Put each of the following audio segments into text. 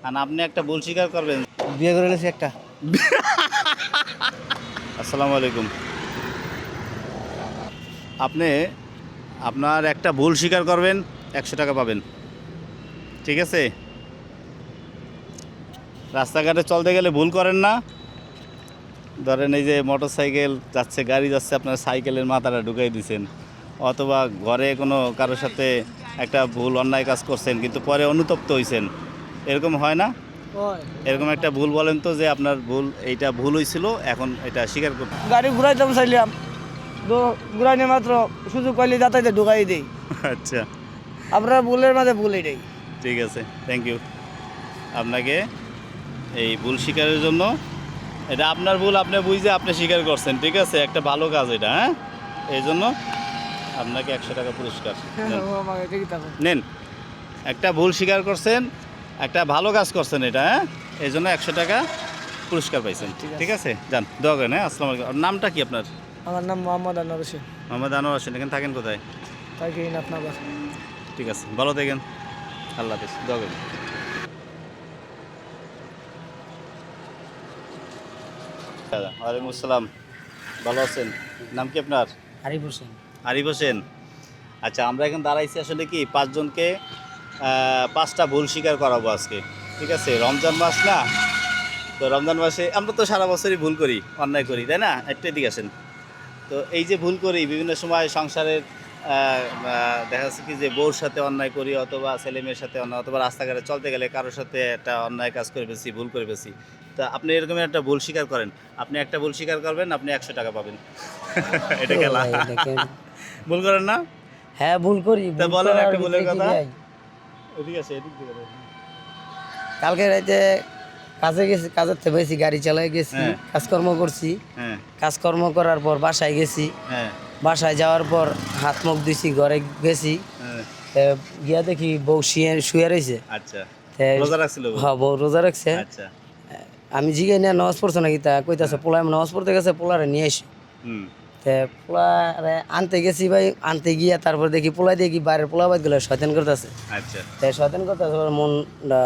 আর আপনি একটা ভুল স্বীকার করবেন। বিয়ে করে নিয়েছি একটা। আসসালামু আলাইকুম। আপনি আপনার একটা ভুল স্বীকার করবেন, 100 টাকা পাবেন। ঠিক আছে? রাস্তাঘাটে চলতে গেলে ভুল করেন না। ধরেন এই যে মোটর সাইকেল যাচ্ছে, গাড়ি যাচ্ছে, আপনার সাইকেলের মাথাটা ঢুকাই দিয়েছেন, অথবা ঘরে কোনো কারোর সাথে একটা ভুল অন্যায় কাজ করছেন কিন্তু পরে অনুতপ্ত হয়েছেন, এরকম হয় না? এরকম একটা ভুল বলেন তো, যে আপনার ভুল, এইটা ভুল হয়েছিল, এখন এটা স্বীকার করতে। গাড়ি ঘুরাইতাম চাইলাম, তো ঘুরাইনি মাত্র সুযোগ পাইলে যাতায়াতে ঢুকাই দেই। আচ্ছা, আপনার ভুলের মাঝে ভুল এটাই। ঠিক আছে, থ্যাংক ইউ আপনাকে এই ভুল স্বীকারের জন্য। এটা আপনার ভুল, আপনি বুঝে আপনি স্বীকার করছেন, ঠিক আছে? একটা ভালো কাজ এটা, হ্যাঁ? এই জন্য আপনাকে 100 টাকা পুরস্কার নেন। একটা ভুল স্বীকার করছেন, একটা ভালো কাজ করছেন, এটা, হ্যাঁ? এই জন্য 100 টাকা পুরস্কার পাইছেন, ঠিক আছে? যান, দোয়া করেন, হ্যাঁ? আসসালামু আলাইকুম। আপনার নামটা কি আপনার? আমার নাম মোহাম্মদ আনোয়ার হোসেন। মোহাম্মদ আনোয়ার হোসেন। এখানে থাকেন কোথায়? তাই কি আপনার? ঠিক আছে, ভালো থাকেন, আল্লাহ হাফেজ, দোয়া করেন। ওয়ালাইকুম আসসালাম, ভালো আছেন? নাম কি আপনার? আরিফ হোসেন। আরিফ হোসেন। আচ্ছা, আমরা এখন দাঁড়াইছি আসলে কি 5 জনকে 5টা ভুল স্বীকার করাবো আজকে, ঠিক আছে? রমজান মাস না, তো রমজান মাসে আমরা তো সারা বছরই ভুল করি, অন্যায় করি, তাই না? একটু এদিকে আসেন। তো এই যে ভুল করি বিভিন্ন সময় সংসারের, দেখা যাচ্ছে কি যে বউর সাথে অন্যায় করি, অথবা ছেলে মেয়ের সাথে অন্যায়, অথবা রাস্তাঘাটে চলতে গেলে কারোর সাথে একটা অন্যায় কাজ করে ফেলছি, ভুল করে ফেলছি। তা আপনি এরকম একটা ভুল স্বীকার করেন, আপনি একটা ভুল স্বীকার করবেন, আপনি 100 টাকা পাবেন। এটা খেলা। ভুল করেন না? হ্যাঁ ভুল করি। তা বলেন একটা ভুলের কথা। এদিকে আছে, এদিক দিয়ে বলেন। কালকে রাতে কাজে গেছি, কাজের থেকে বেশি গাড়ি চালাই গেছি, হ্যাঁ। কাজকর্ম করছি। হ্যাঁ, কাজকর্ম করার পর বাসায় গেছি। হ্যাঁ, বাসায় যাওয়ার পর হাত মুখ ধুইছি, ঘরে গেছি, হ্যাঁ। গিয়া দেখি বউ শুয়ে রয়েছে। আচ্ছা, রোজা রাখছিল বউ? হ্যাঁ বউ রোজা রাখছে। আচ্ছা। আমি জিগাই না নামাজ পড়ছো নাকি, তা কইতাছে পোলা নামাজ পড়তে গেছে, পোলারে নিয়ে আসি। হুম। পোলারে আনতে গেছি ভাই, আনতে গিয়া তারপর দেখি পোলা দিয়ে কি বাইরের পোলা বাদ গুলো শয়তান করতেছে। আচ্ছা। তাই শয়তান করতেছে, মনটা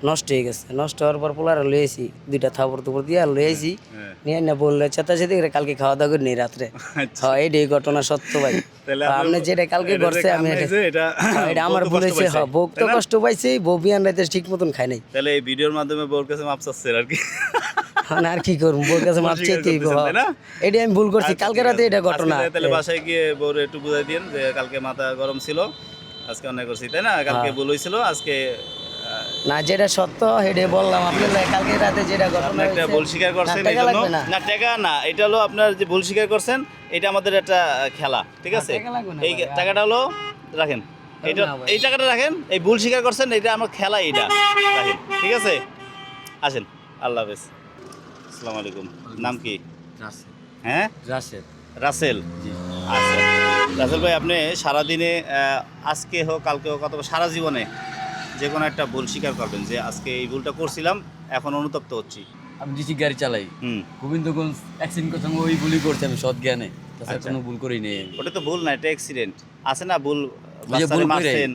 নষ্ট হয়ে গেছে। নষ্ট হওয়ার পর পোলারে লই আইছি, 2টা থাপড় তুপড় দিয়ে লই আইছি। হ্যাঁ। নিয়ে না বললে চেতাচেতি করে কালকে খাওয়া দাওয়া করি নি রাত্রে। আচ্ছা। হ্যাঁ এইটাই ঘটনা সত্য ভাই। তাহলে আপনি যেটা কালকে করছে আমি এটা এটা আমার ভুল হয়েছে। হ্যাঁ বউ তো কষ্ট পাইছে, বউ বিয়ান রাতে ঠিক মতন খাই নাই। তাহলে এই ভিডিওর মাধ্যমে বউর কাছে মাপ চাচ্ছেন আর কি। না আর কি করবো, বউর কাছে মাপ চাইতে হইব। এটাই আমি ভুল করছি কালকে রাতে, এটা ঘটনা। তাহলে বাসায় গিয়ে বউর একটু বুঝাই দিন যে কালকে মাথা গরম ছিল, আজকে অন্যায় করছি, তাই না? কালকে ভুল হয়েছিল, আজকে না যেটা সত্য সেটাই বললাম আপনার। কালকে রাতে যেটা ঘটনা একটা ভুল স্বীকার করছেন, এই জন্য না টাকা না, এটা হলো আপনার যে ভুল স্বীকার করছেন, এটা আমাদের একটা খেলা, ঠিক আছে? এই টাকাটা হলো রাখেন, এইটা, এই টাকাটা রাখেন, এই ভুল স্বীকার করছেন, এটা আমার খেলা, এইটা রাখেন, ঠিক আছে? আসেন, আল্লাহ হাফেজ, আসসালামু আলাইকুম। নাম কি? হ্যাঁ, রাসেল। রাসেল, আচ্ছা। রাসেল ভাই, আপনি সারাদিনে আজকে হোক কালকে হোক অথবা সারা জীবনে যে কোনো একটা ভুল স্বীকার করবেন, যে আজকে এই ভুলটা করছিলাম, এখন অনুতপ্ত হচ্ছি। আমি ডিসি গাড়ি চালাই, গোবিন্দগঞ্জ অ্যাক্সিডেন্ট করতাম, ওই ভুলই করছি আমি সৎ জ্ঞানে। কোনো ভুল করি নেই। ওটা তো ভুল না, এটা অ্যাক্সিডেন্ট আছে না? ভুল বাচ্চারে মারছেন,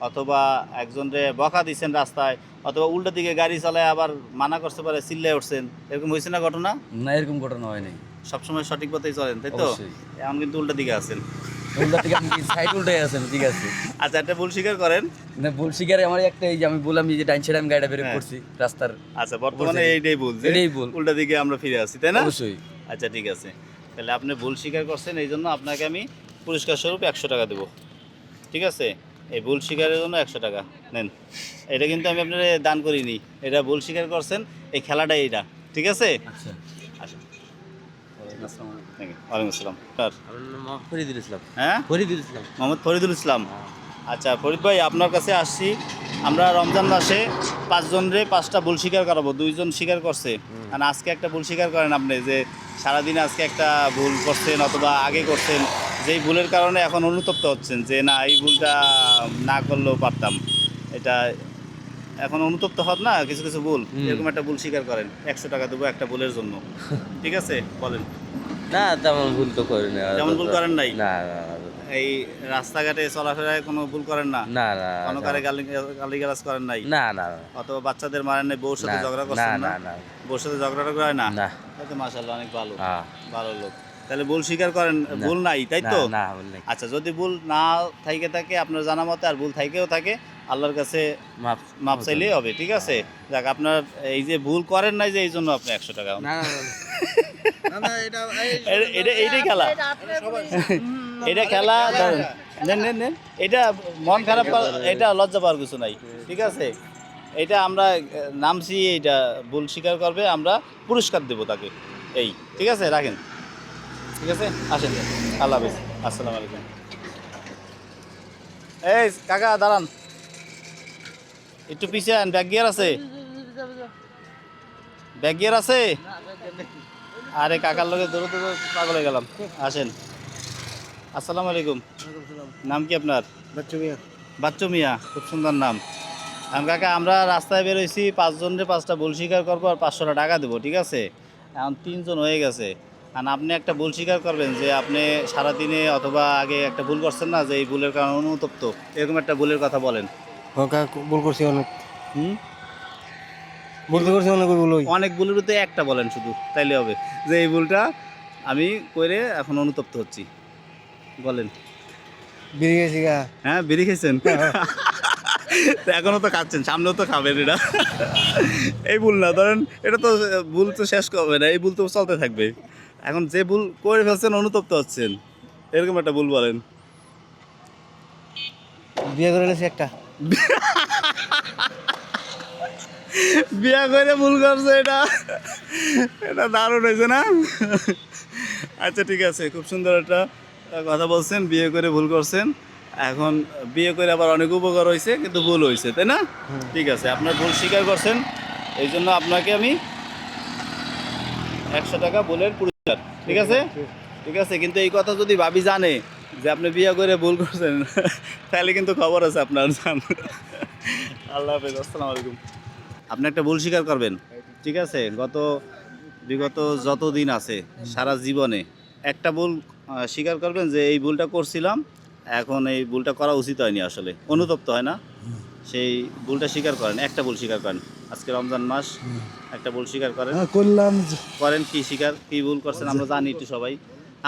অথবা একজনরে বকা দিচ্ছেন রাস্তায়, অথবা উল্টো দিকে গাড়ি চালায় আবার মানা করতে পারে, চিল্লায় উঠছেন, এরকম হয়েছে না ঘটনা? না, এরকম ঘটনা হয় নাই। সবসময় সঠিক পথেই চলেন, তাই তো? এখন কিন্তু উল্টো দিকে আছেন। উল্টা থেকে আপনি সাইড উল্টাই আছেন, ঠিক আছে? আচ্ছা, একটা ভুল স্বীকার করেন। না, ভুল স্বীকারে আমার একটা, এই যে আমি বললাম যে ডাইন সাইডে আমি গাড়িটা বের করছি রাস্তার। আচ্ছা, বর্তমানে এইটাই ভুল, এটাই ভুল, উল্টা দিকে আমরা ফিরে আসি, তাই না? অবশ্যই। আচ্ছা, ঠিক আছে, তাহলে আপনি ভুল স্বীকার করছেন, এই জন্য আপনাকে আমি পুরস্কার স্বরূপ 100 টাকা দেবো, ঠিক আছে? এই ভুল স্বীকারের জন্য 100 টাকা নেন। এটা কিন্তু আমি আপনার দান করিনি, এটা ভুল স্বীকার করছেন, এই খেলাটাই এইটা, ঠিক আছে? আচ্ছা, আসুন। ওয়ালাইকুম আসসালাম। ফরিদুল ইসলাম। হ্যাঁ, ফরিদুল ইসলাম। মোহাম্মদ ফরিদুল ইসলাম। আচ্ছা ফরিদ ভাই, আপনার কাছে আসছি, আমরা রমজান মাসে 5 জনরে 5টা ভুল স্বীকার করাবো, 2 জন স্বীকার করছে, আর আজকে একটা ভুল স্বীকার করেন আপনি, যে সারাদিনে আজকে একটা ভুল করছেন অথবা আগে করছেন, যেই ভুলের কারণে এখন অনুতপ্ত হচ্ছেন, যে না এই ভুলটা না করলেও পারতাম, এটা এখন অনুতপ্ত হন না কিছু কিছু ভুল, এরকম একটা ভুল স্বীকার করেন, 100 টাকা দেবো একটা ভুলের জন্য, ঠিক আছে? বলেন। না তেমন ভুল তো করি না। তেমন ভুল করেন নাই? না। এই রাস্তাঘাটে চলাফেরায় কোনো ভুল করেন না? না না কোনো কারে গালিগালাজ করেন নাই? না না অথবা বাচ্চাদের মারেন নাই? বউর সাথে না, ঝগড়া না করছেন না? না না বউর সাথে ঝগড়া টগড়া হয় না? না তাই তো মাশাআল্লাহ অনেক ভালো, হ্যাঁ, ভালো লোক। তাহলে ভুল স্বীকার করেন, ভুল নাই তাই না তো? না বললে আচ্ছা, যদি ভুল না থাকে থাকে আপনার জানা মতে, আর ভুল থাকেও থাকে, আল্লাহর কাছে মাপ মাপ চাইলেই হবে, ঠিক আছে? যাক, আপনার এই যে ভুল করেন নাই যে, এই জন্য আপনি 100 টাকা। না এইটাই খেলা, এটা খেলা। ধরেন, নেন নেন নেন, এটা মন খারাপ এটা লজ্জা পাওয়ার কিছু নাই, ঠিক আছে? এটা আমরা নামছি, এটা ভুল স্বীকার করবে, আমরা পুরস্কার দেবো তাকে, এই ঠিক আছে? রাখেন, ঠিক আছে, আসেন, আল্লাহ হাফেজ, আসসালামু আলাইকুম। এই কাকা দাঁড়ান, একটু পিছিয়ে আন, ব্যাগ গিয়ার আছে? ব্যাগ গিয়ার আছে? আরে কাকার লোকে দৌড়ে দৌড়ে পাগল হয়ে গেলাম। আসেন, আসসালামু আলাইকুম। নাম কি আপনার? বাচ্চু মিয়া, খুব সুন্দর নাম। কাকা, আমরা রাস্তায় বেরোইছি, 5 জনের 5টা ভুল স্বীকার করবো আর 500 টাকা দেবো, ঠিক আছে? এখন 3 জন হয়ে গেছে, আর আপনি একটা ভুল স্বীকার করবেন যে আপনি সারাদিনে অথবা আগে একটা ভুল করছেন না, যে এই ভুলের কারণে অনুতপ্ত, এরকম একটা ভুলের কথা বলেন। ভুল করছি অনেক, হুম, বলতে করছি অনেক ভুল। অনেক ভুলের মধ্যে একটা বলেন শুধু, তাইলে হবে, যে এই ভুলটা আমি করে এখন অনুতপ্ত হচ্ছি, বলেন। বেরিয়ে গেছি গা। হ্যাঁ, বিড়ি খেয়েছেন? তো এখনো তো খাচ্ছেন, সামনেও তো খাবেন। এটা এই ভুল না, ধরেন এটা তো ভুল তো শেষ করবে না, এই ভুল তো চলতে থাকবে। এখন যে ভুল করে ফেলছেন, অনুতপ্ত হচ্ছেন, এরকম একটা ভুল বলেন। বিয়ে করে গেছি একটা। বিয়া করে ভুল করছে, এটা এটা দারুণ হয়েছে না? আচ্ছা, ঠিক আছে, খুব সুন্দর একটা কথা বলছেন, বিয়ে করে ভুল করছেন। এখন বিয়ে করে আবার অনেক উপকার হয়েছে, কিন্তু ভুল হয়েছে, তাই না? ঠিক আছে, আপনার ভুল স্বীকার করছেন, এই জন্য আপনাকে আমি 100 টাকা ভুলের পুরস্কার, ঠিক আছে? ঠিক আছে, কিন্তু এই কথা যদি ভাবি জানে যে আপনি বিয়ে করে ভুল করছেন, তাহলে কিন্তু খবর আছে আপনার, জান। আল্লাহ হাফেজ, আসসালামু আলাইকুম। আপনি একটা ভুল স্বীকার করবেন, ঠিক আছে? বিগত যত দিন আছে সারা জীবনে একটা ভুল স্বীকার করবেন যে এই ভুলটা করছিলাম, এখন এই ভুলটা করা উচিত হয়নি, আসলে অনুতপ্ত হয় না, সেই ভুলটা স্বীকার করেন, একটা ভুল স্বীকার করেন। আজকে রমজান মাস, একটা ভুল স্বীকার করেন। করলাম। করেন, কি স্বীকার, কি ভুল করছেন আমরা জানি একটু সবাই,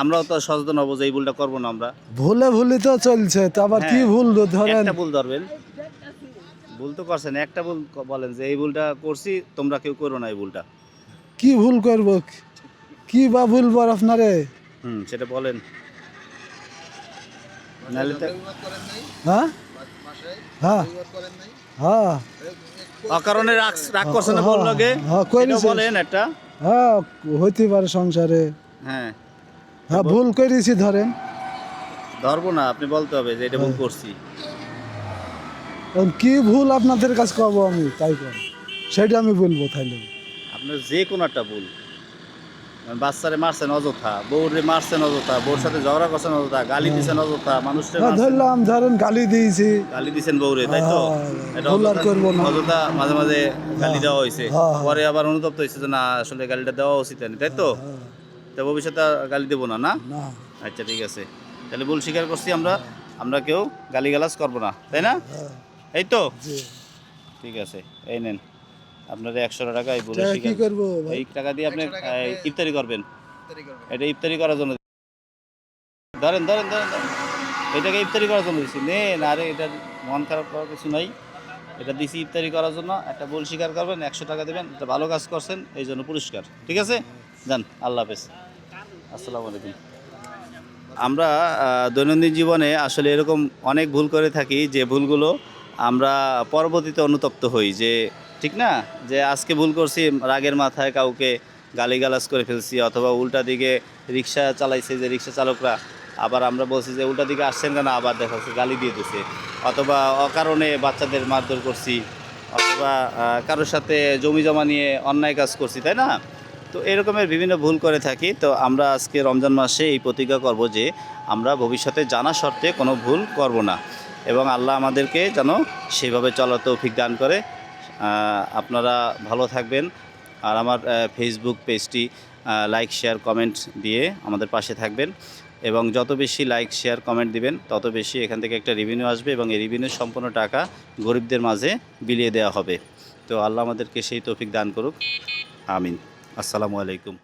আমরাও তো সচেতন হবো যে এই ভুলটা করবো না আমরা। ভুলে তো চলছে, তো আবার কি হ্যাঁ, ভুল ধরেন? একটা ভুল ধরবেন, ভুল তো করছেন, একটা ভুল বলেন যে এই ভুলটা করছি, তোমরা কেউ করো না এই ভুলটা। কি ভুল করব, কি বা ভুল বল আপনারে? সেটা বলেন, নাহলে তো হ্যাঁ হ্যাঁ হ্যাঁ অকারণে রাগ করছেন না বল লাগে, হ্যাঁ, করেছি। বলেন একটা। হ্যাঁ, হইতে পারে সংসারে। হ্যাঁ, হ্যাঁ, ভুল করেছি ধরেন। ধরবো না, আপনি বলতে হবে যে এটা ভুল করছি। এখন কি ভুল আপনাদের কাছে কব আমি, তাই কর, সেটা আমি বলবো তাইলে। আপনার যে কোনো একটা ভুল, বাচ্চারে মারছেন অযথা, বউরে মারছেন অযথা, বউর সাথে ঝগড়া করছেন অযথা, গালি দিছেন অযথা, মানুষকে ধরলাম, ধরেন গালি দিয়েছি, গালি দিছেন বউরে, তাই তো? এটা ভুল আর করবো না। অযথা মাঝে মাঝে গালি দেওয়া হয়েছে, হ্যাঁ। পরে আবার অনুতপ্ত হয়েছে যে না, আসলে গালিটা দেওয়া উচিত হয়নি, তাই তো? তো ভবিষ্যতে আর গালি দেবো না, না? না। আচ্ছা, ঠিক আছে, তাহলে ভুল স্বীকার করছি আমরা, আমরা কেউ গালিগালাজ করবো না, তাই না? এই তো, ঠিক আছে, এই নেন আপনার 100 টাকা, এই ভুলের কি স্বীকার, করবো ভাই? এই টাকা দিয়ে আপনি ইফতারি করবেন, এটা ইফতারি করার জন্য ধরেন ধরেন ধরেন ধরেন। এটাকে ইফতারি করার জন্য দিচ্ছি, নেন, আরে এটা মন খারাপ করার কিছু নাই, এটা দিছি ইফতারি করার জন্য। একটা ভুল স্বীকার করবেন, 100 টাকা দেবেন, এটা ভালো কাজ করছেন, এই জন্য পুরস্কার, ঠিক আছে? যান, আল্লাহ হাফেজ, আসসালামু আলাইকুম। আমরা দৈনন্দিন জীবনে আসলে এরকম অনেক ভুল করে থাকি, যে ভুলগুলো আমরা পরবর্তীতে অনুতপ্ত হই, যে ঠিক না, যে আজকে ভুল করছি, রাগের মাথায় কাউকে গালিগালাজ করে ফেলছি, অথবা উল্টা দিকে রিক্সা চালাইছে যে রিক্সা চালকরা, আবার আমরা বলছি যে উল্টা দিকে আসছেন কেন, আবার দেখা যাচ্ছে গালি দিয়ে দিছে, অথবা অকারণে বাচ্চাদের মারধর করছি, অথবা কারোর সাথে জমি জমা নিয়ে অন্যায় কাজ করছি, তাই না? তো এরকমের বিভিন্ন ভুল করে থাকি। তো আমরা আজকে রমজান মাসে এই প্রতিজ্ঞা করব যে আমরা ভবিষ্যতে জানা শর্তে কোনো ভুল করব না, এবং আল্লাহ আমাদেরকে যেন সেভাবে চলার তৌফিক দান করে। আপনারা ভালো থাকবেন, আর আমার ফেসবুক পেজটি লাইক, শেয়ার, কমেন্ট দিয়ে আমাদের পাশে থাকবেন। এবং যত বেশি লাইক শেয়ার কমেন্ট দিবেন তত বেশি এখান থেকে একটা রেভিনিউ আসবে এবং এই রেভিনিউর সম্পূর্ণ টাকা গরিবদের মাঝে বিলিয়ে দেওয়া হবে। তো আল্লাহ আমাদেরকে সেই তৌফিক দান করুক, আমিন। আসসালামু আলাইকুম।